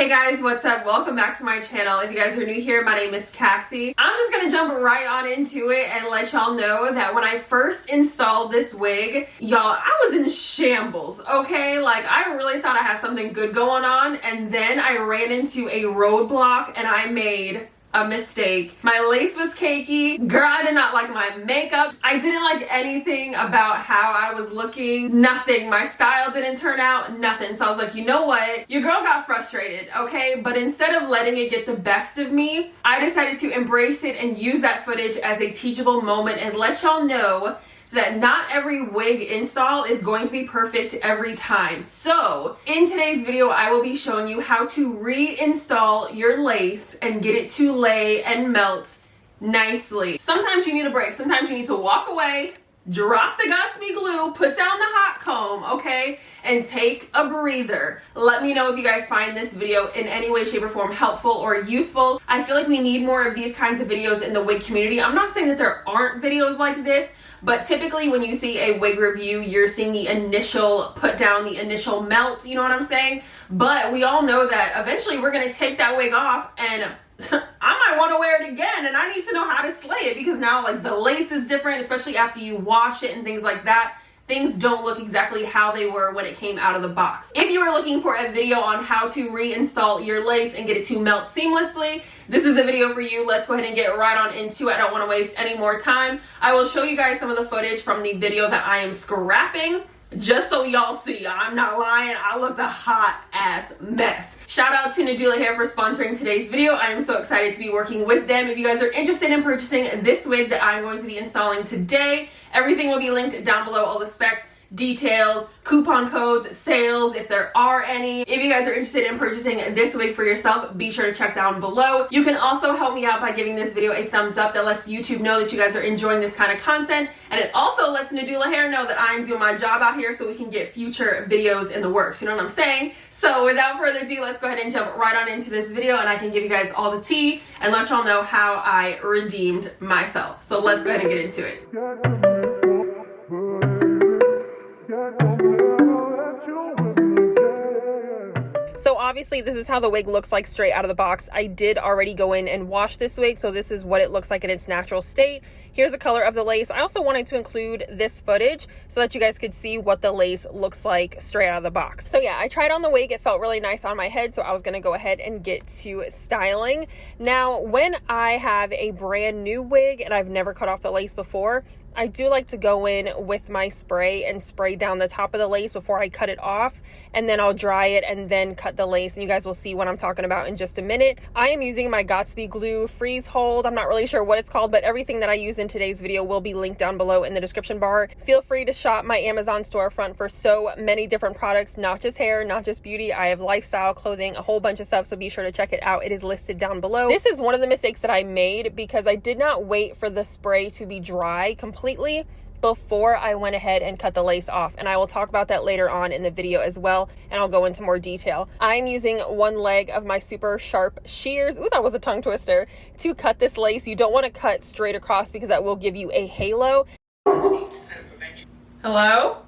Hey guys, what's up? Welcome back to my channel. If you guys are new here, my name is Cassie. I'm just gonna jump right on into it and let y'all know that when I first installed this wig, y'all, I was in shambles, okay? Like, I really thought I had something good going on, and then I ran into a roadblock and I made a mistake. My lace was cakey. Girl, I did not like my makeup. I didn't like anything about how I was looking. Nothing. My style didn't turn out. Nothing. So I was like, you know what? Your girl got frustrated, okay? But instead of letting it get the best of me, I decided to embrace it and use that footage as a teachable moment and let y'all know that not every wig install is going to be perfect every time. So in today's video, I will be showing you how to reinstall your lace and get it to lay and melt nicely. Sometimes you need a break. Sometimes you need to walk away, drop the Gatsby glue, put down the hot comb, okay, and take a breather. Let me know if you guys find this video in any way, shape, or form helpful or useful. I feel like we need more of these kinds of videos in the wig community. I'm not saying that there aren't videos like this, but typically when you see a wig review, you're seeing the initial put down, the initial melt, you know what I'm saying? But we all know that eventually we're gonna take that wig off and I might want to wear it again, and I need to know how to slay it because now like the lace is different, especially after you wash it and things like that. Things don't look exactly how they were when it came out of the box. If you are looking for a video on how to reinstall your lace and get it to melt seamlessly, this is a video for you. Let's go ahead and get right on into it. I don't want to waste any more time. I will show you guys some of the footage from the video that I am scrapping, just so y'all see. I'm not lying. I looked a hot ass mess. Shout out to Nadula Hair for sponsoring today's video. I am so excited to be working with them. If you guys are interested in purchasing this wig that I'm going to be installing today, everything will be linked down below. All the specs, details, coupon codes, sales, if there are any. If you guys are interested in purchasing this wig for yourself, be sure to check down below. You can also help me out by giving this video a thumbs up. That lets YouTube know that you guys are enjoying this kind of content, and it also lets Nadula Hair know that I'm doing my job out here so we can get future videos in the works. You know what I'm saying? So without further ado, let's go ahead and jump right on into this video, and I can give you guys all the tea and let y'all know how I redeemed myself. So let's go ahead and get into it. So obviously this is how the wig looks like straight out of the box. I did already go in and wash this wig, so this is what it looks like in its natural state. Here's the color of the lace. I also wanted to include this footage so that you guys could see what the lace looks like straight out of the box. So yeah, I tried on the wig. It felt really nice on my head, so I was gonna go ahead and get to styling. Now, when I have a brand new wig and I've never cut off the lace before, I do like to go in with my spray and spray down the top of the lace before I cut it off, and then I'll dry it and then cut the lace, and you guys will see what I'm talking about in just a minute. I am using my Gatsby glue freeze hold. I'm not really sure what it's called, but everything that I use in today's video will be linked down below in the description bar. Feel free to shop my Amazon storefront for so many different products, not just hair, not just beauty. I have lifestyle, clothing, a whole bunch of stuff, so be sure to check it out. It is listed down below. This is one of the mistakes that I made because I did not wait for the spray to be dry completely before I went ahead and cut the lace off, and I will talk about that later on in the video as well, and I'll go into more detail. I'm using one leg of my super sharp shears, ooh, that was a tongue twister, to cut this lace. You don't want to cut straight across because that will give you a halo. Hello?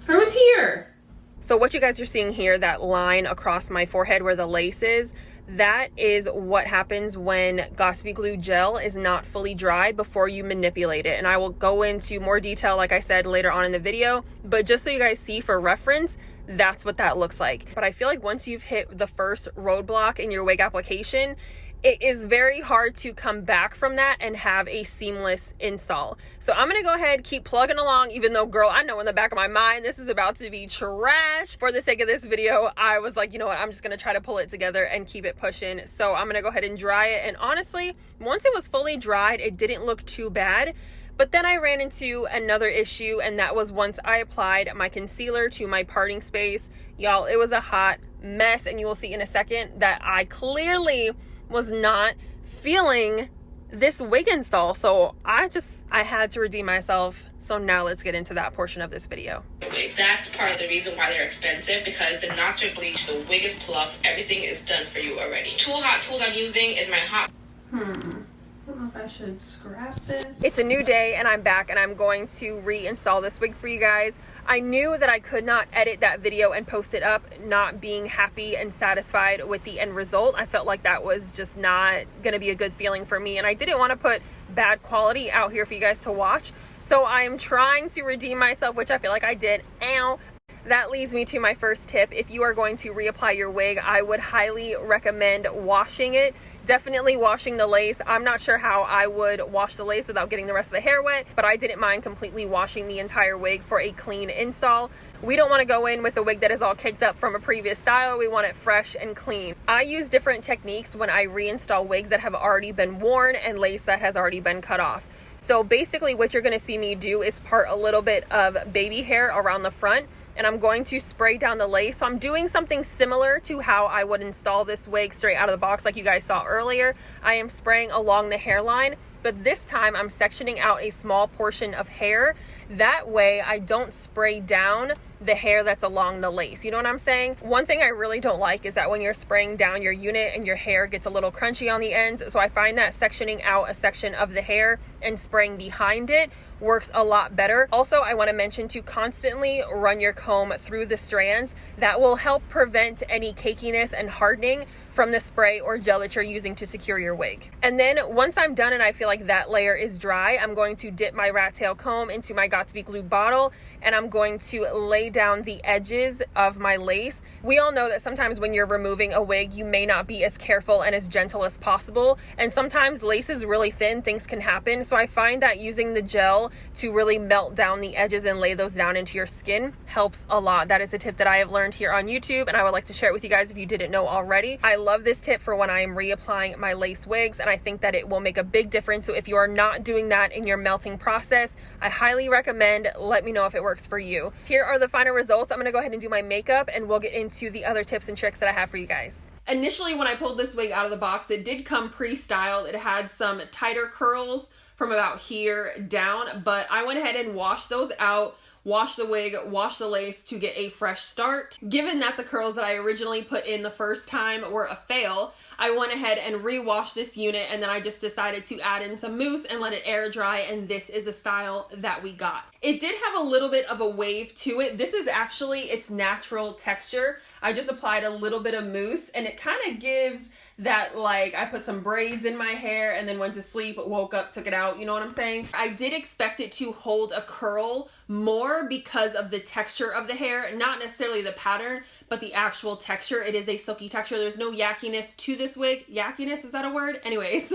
Who's here? So what you guys are seeing here, that line across my forehead where the lace is, that is what happens when Gatsby glue gel is not fully dried before you manipulate it. And I will go into more detail, like I said, later on in the video. But just so you guys see for reference, that's what that looks like. But I feel like once you've hit the first roadblock in your wig application, it is very hard to come back from that and have a seamless install. So I'm gonna go ahead, keep plugging along, even though, girl, I know in the back of my mind this is about to be trash. For the sake of this video, I was like, you know what, I'm just gonna try to pull it together and keep it pushing. So I'm gonna go ahead and dry it. And honestly, once it was fully dried, it didn't look too bad. But then I ran into another issue, and that was once I applied my concealer to my parting space. Y'all, it was a hot mess, and you will see in a second that I clearly was not feeling this wig install. So I had to redeem myself. So now let's get into that portion of this video. Wigs, that's part of the reason why they're expensive, because the knots are bleached, the wig is plucked, everything is done for you already. Hot tools I'm using is my hot. I don't know if I I should scrap this. It's a new day and I'm back and I'm going to reinstall this wig for you guys. I knew that I could not edit that video and post it up not being happy and satisfied with the end result. I felt like that was just not gonna be a good feeling for me, and I didn't want to put bad quality out here for you guys to watch. So I'm trying to redeem myself, which I feel like I did. Ow. That leads me to my first tip. If you are going to reapply your wig, I would highly recommend washing it. Definitely washing the lace. I'm not sure how I would wash the lace without getting the rest of the hair wet, but I didn't mind completely washing the entire wig for a clean install. We don't want to go in with a wig that is all caked up from a previous style. We want it fresh and clean. I use different techniques when I reinstall wigs that have already been worn and lace that has already been cut off. So basically what you're going to see me do is part a little bit of baby hair around the front, and I'm going to spray down the lace. So I'm doing something similar to how I would install this wig straight out of the box like you guys saw earlier. I am spraying along the hairline, but this time I'm sectioning out a small portion of hair. That way I don't spray down the hair that's along the lace. You know what I'm saying? One thing I really don't like is that when you're spraying down your unit and your hair gets a little crunchy on the ends. So I find that sectioning out a section of the hair and spraying behind it works a lot better. Also, I want to mention to constantly run your comb through the strands. That will help prevent any cakiness and hardening from the spray or gel that you're using to secure your wig. And then once I'm done and I feel like that layer is dry, I'm going to dip my rat tail comb into my Got2b glue bottle, and I'm going to lay down the edges of my lace. We all know that sometimes when you're removing a wig, you may not be as careful and as gentle as possible. And sometimes lace is really thin, things can happen. So I find that using the gel to really melt down the edges and lay those down into your skin helps a lot. That is a tip that I have learned here on YouTube, and I would like to share it with you guys if you didn't know already. I love this tip for when I am reapplying my lace wigs, and I think that it will make a big difference. So if you are not doing that in your melting process, I highly recommend. Let me know if it works for you. Here are the final results. I'm gonna go ahead and do my makeup and we'll get into the other tips and tricks that I have for you guys. Initially, when I pulled this wig out of the box, it did come pre-styled. It had some tighter curls from about here down, but I went ahead and washed those out, wash the wig, wash the lace to get a fresh start. Given that the curls that I originally put in the first time were a fail, I went ahead and re-washed this unit, and then I just decided to add in some mousse and let it air dry, and this is a style that we got. It did have a little bit of a wave to it. This is actually its natural texture. I just applied a little bit of mousse, and it kind of gives that, like, I put some braids in my hair and then went to sleep, woke up, took it out, you know what I'm saying? I did expect it to hold a curl more because of the texture of the hair, not necessarily the pattern, but the actual texture. It is a silky texture. There's no yuckiness to this wig. Yuckiness, is that a word? Anyways,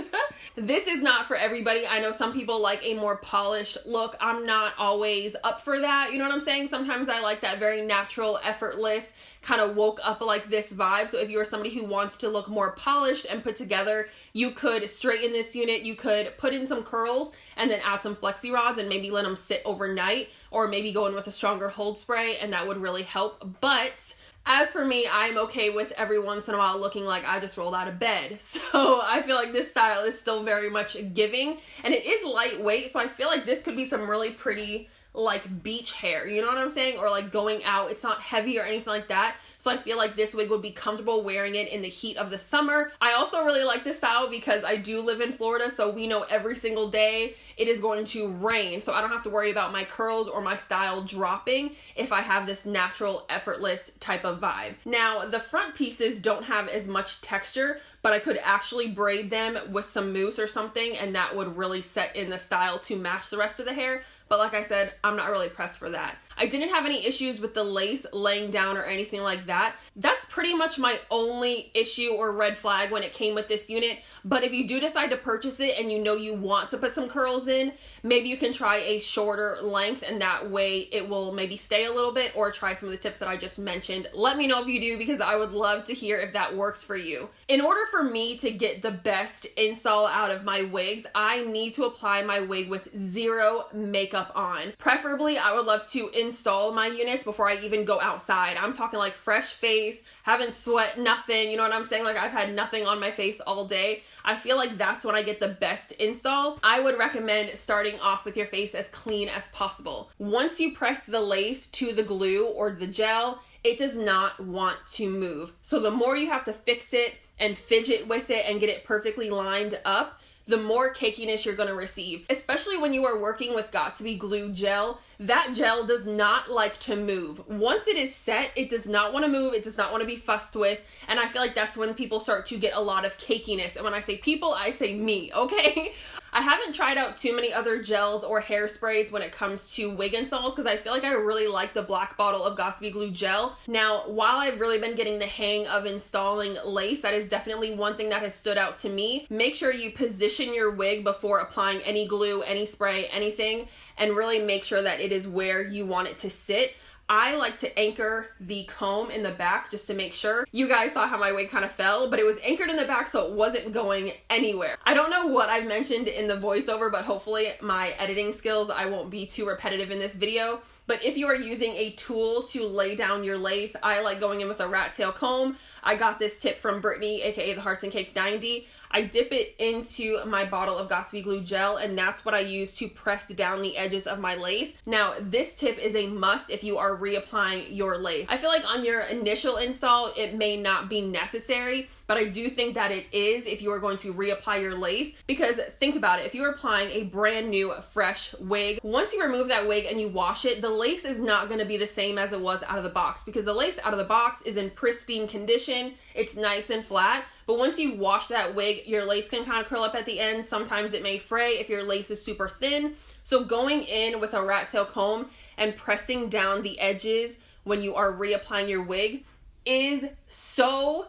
this is not for everybody. I know some people like a more polished look. I'm not always up for that. You know what I'm saying? Sometimes I like that very natural, effortless, kind of woke up like this vibe. So if you are somebody who wants to look more polished and put together, you could straighten this unit. You could put in some curls and then add some flexi rods and maybe let them sit overnight, or maybe go in with a stronger hold spray, and that would really help. But as for me, I'm okay with every once in a while looking like I just rolled out of bed. So I feel like this style is still very much giving, and it is lightweight. So I feel like this could be some really pretty like beach hair, you know what I'm saying? Or like going out. It's not heavy or anything like that. So I feel like this wig would be comfortable wearing it in the heat of the summer. I also really like this style because I do live in Florida, so we know every single day it is going to rain. So I don't have to worry about my curls or my style dropping if I have this natural, effortless type of vibe. Now, the front pieces don't have as much texture, but I could actually braid them with some mousse or something, and that would really set in the style to match the rest of the hair. But like I said, I'm not really pressed for that. I didn't have any issues with the lace laying down or anything like that. That's pretty much my only issue or red flag when it came with this unit. But if you do decide to purchase it and you know you want to put some curls in, maybe you can try a shorter length, and that way it will maybe stay a little bit, or try some of the tips that I just mentioned. Let me know if you do, because I would love to hear if that works for you. In order for me to get the best install out of my wigs, I need to apply my wig with zero makeup on. Preferably, I would love to install my units before I even go outside. I'm talking like fresh face, haven't sweat, nothing, you know what I'm saying? Like I've had nothing on my face all day. I feel like that's when I get the best install. I would recommend starting off with your face as clean as possible. Once you press the lace to the glue or the gel, it does not want to move. So the more you have to fix it and fidget with it and get it perfectly lined up, the more cakiness you're gonna receive. Especially when you are working with Got2b glue gel, that gel does not like to move. Once it is set, it does not wanna move, it does not wanna be fussed with, and I feel like that's when people start to get a lot of cakiness. And when I say people, I say me, okay? I haven't tried out too many other gels or hairsprays when it comes to wig installs because I feel like I really like the black bottle of Got2b glue gel. Now, while I've really been getting the hang of installing lace, that is definitely one thing that has stood out to me. Make sure you position your wig before applying any glue, any spray, anything, and really make sure that it is where you want it to sit. I like to anchor the comb in the back just to make sure. You guys saw how my wig kind of fell, but it was anchored in the back so it wasn't going anywhere. I don't know what I've mentioned in the voiceover, but hopefully my editing skills, I won't be too repetitive in this video. But if you are using a tool to lay down your lace, I like going in with a rat tail comb. I got this tip from Brittany, aka the Hearts and Cake 90. I dip it into my bottle of Got2b glue gel, and that's what I use to press down the edges of my lace. Now, this tip is a must if you are reapplying your lace. I feel like on your initial install, it may not be necessary, but I do think that it is if you are going to reapply your lace, because think about it, if you're applying a brand new fresh wig, once you remove that wig and you wash it, the lace is not going to be the same as it was out of the box, because the lace out of the box is in pristine condition, it's nice and flat. But once you wash that wig, your lace can kind of curl up at the end. Sometimes it may fray if your lace is super thin. So going in with a rat tail comb and pressing down the edges when you are reapplying your wig is so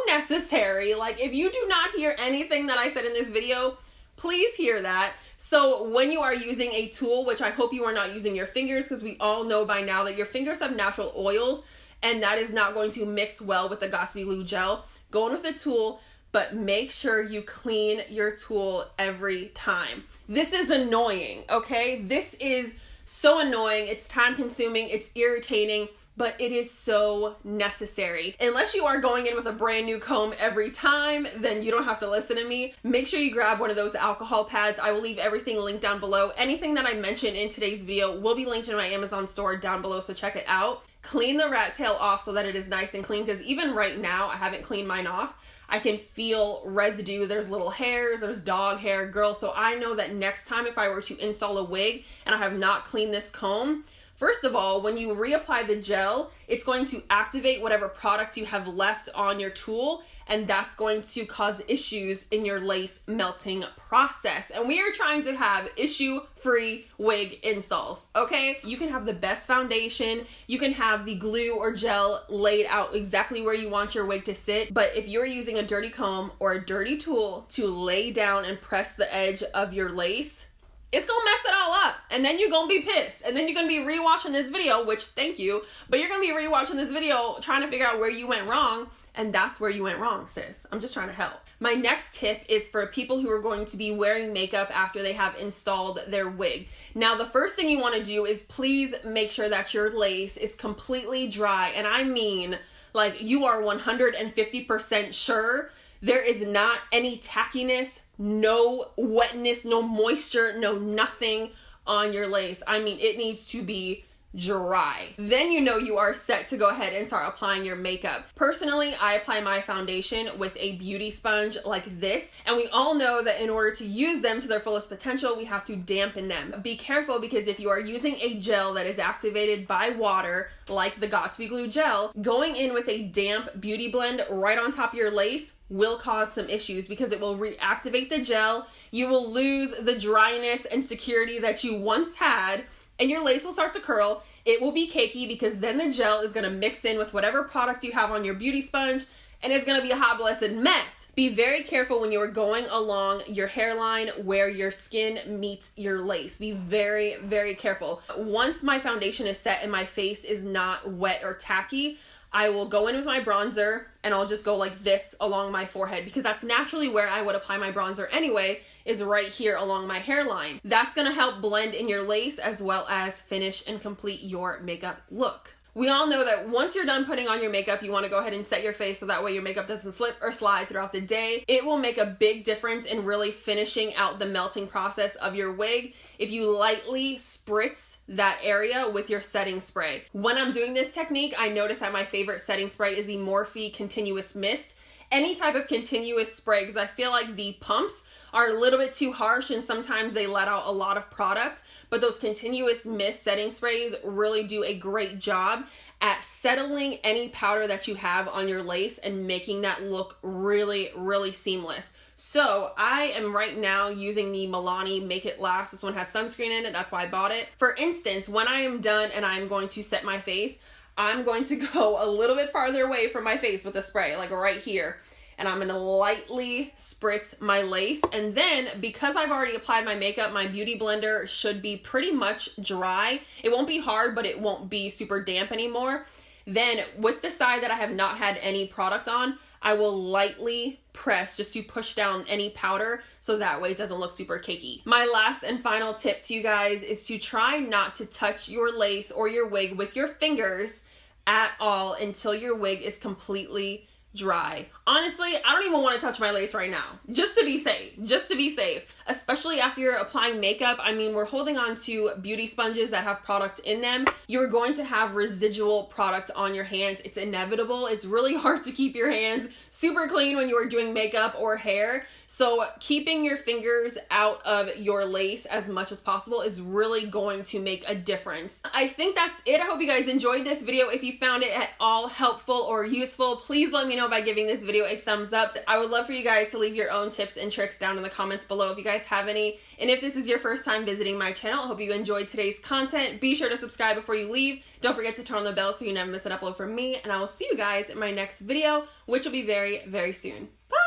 necessary. Like, if you do not hear anything that I said in this video, please hear that. So when you are using a tool, which I hope you are not using your fingers, because we all know by now that your fingers have natural oils and that is not going to mix well with the Got2b glue gel. Go in with a tool, but make sure you clean your tool every time. This is annoying, okay? This is so annoying. It's time consuming, it's irritating, but it is so necessary. Unless you are going in with a brand new comb every time, then you don't have to listen to me. Make sure you grab one of those alcohol pads. I will leave everything linked down below. Anything that I mentioned in today's video will be linked in my Amazon store down below, so check it out. Clean the rat tail off so that it is nice and clean, because even right now, I haven't cleaned mine off. I can feel residue. There's little hairs, there's dog hair, girl. So I know that next time if I were to install a wig and I have not cleaned this comb, first of all, when you reapply the gel, it's going to activate whatever product you have left on your tool, and that's going to cause issues in your lace melting process. And we are trying to have issue-free wig installs, okay? You can have the best foundation, you can have the glue or gel laid out exactly where you want your wig to sit, but if you're using a dirty comb or a dirty tool to lay down and press the edge of your lace, it's gonna mess it all up, and then you're gonna be pissed, and then you're gonna be rewatching this video, which thank you, but you're gonna be rewatching this video trying to figure out where you went wrong, and that's where you went wrong, sis. I'm just trying to help. My next tip is for people who are going to be wearing makeup after they have installed their wig. Now, the first thing you wanna do is please make sure that your lace is completely dry, and I mean, like, you are 150% sure there is not any tackiness, no wetness, no moisture, no nothing on your lace. I mean, it needs to be dry. Then you know you are set to go ahead and start applying your makeup. Personally, I apply my foundation with a beauty sponge like this, and we all know that in order to use them to their fullest potential, we have to dampen them. Be careful, because if you are using a gel that is activated by water, like the Got2b glue gel, going in with a damp beauty blend right on top of your lace will cause some issues, because it will reactivate the gel. You will lose the dryness and security that you once had, and your lace will start to curl. It will be cakey, because then the gel is going to mix in with whatever product you have on your beauty sponge, and it's going to be a hot blessed mess. Be very careful when you are going along your hairline where your skin meets your lace. Be very, very careful. Once my foundation is set and my face is not wet or tacky, I will go in with my bronzer, and I'll just go like this along my forehead, because that's naturally where I would apply my bronzer anyway, is right here along my hairline. That's gonna help blend in your lace as well as finish and complete your makeup look. We all know that once you're done putting on your makeup, you want to go ahead and set your face so that way your makeup doesn't slip or slide throughout the day. It will make a big difference in really finishing out the melting process of your wig if you lightly spritz that area with your setting spray. When I'm doing this technique, I notice that my favorite setting spray is the Morphe Continuous Mist. any type of continuous spray, because I feel like the pumps are a little bit too harsh and sometimes they let out a lot of product, but those continuous mist setting sprays really do a great job at settling any powder that you have on your lace and making that look really, really seamless. So I am right now using the Milani Make It Last. This one has sunscreen in it, that's why I bought it. For instance, when I am done and I'm going to set my face, I'm going to go a little bit farther away from my face with the spray, like right here. And I'm gonna lightly spritz my lace. And then, because I've already applied my makeup, my beauty blender should be pretty much dry. It won't be hard, but it won't be super damp anymore. Then, with the side that I have not had any product on, I will lightly press just to push down any powder so that way it doesn't look super cakey. My last and final tip to you guys is to try not to touch your lace or your wig with your fingers at all until your wig is completely dry. Honestly, I don't even want to touch my lace right now, just to be safe, especially after you're applying makeup. I mean, we're holding on to beauty sponges that have product in them. You're going to have residual product on your hands. It's inevitable. It's really hard to keep your hands super clean when you are doing makeup or hair. So keeping your fingers out of your lace as much as possible is really going to make a difference. I think that's it. I hope you guys enjoyed this video. If you found it at all helpful or useful, please let me know by giving this video a thumbs up. I would love for you guys to leave your own tips and tricks down in the comments below if you guys have any. And if this is your first time visiting my channel, I hope you enjoyed today's content. Be sure to subscribe before you leave. Don't forget to turn on the bell so you never miss an upload from me. And I will see you guys in my next video, which will be very, very soon. Bye!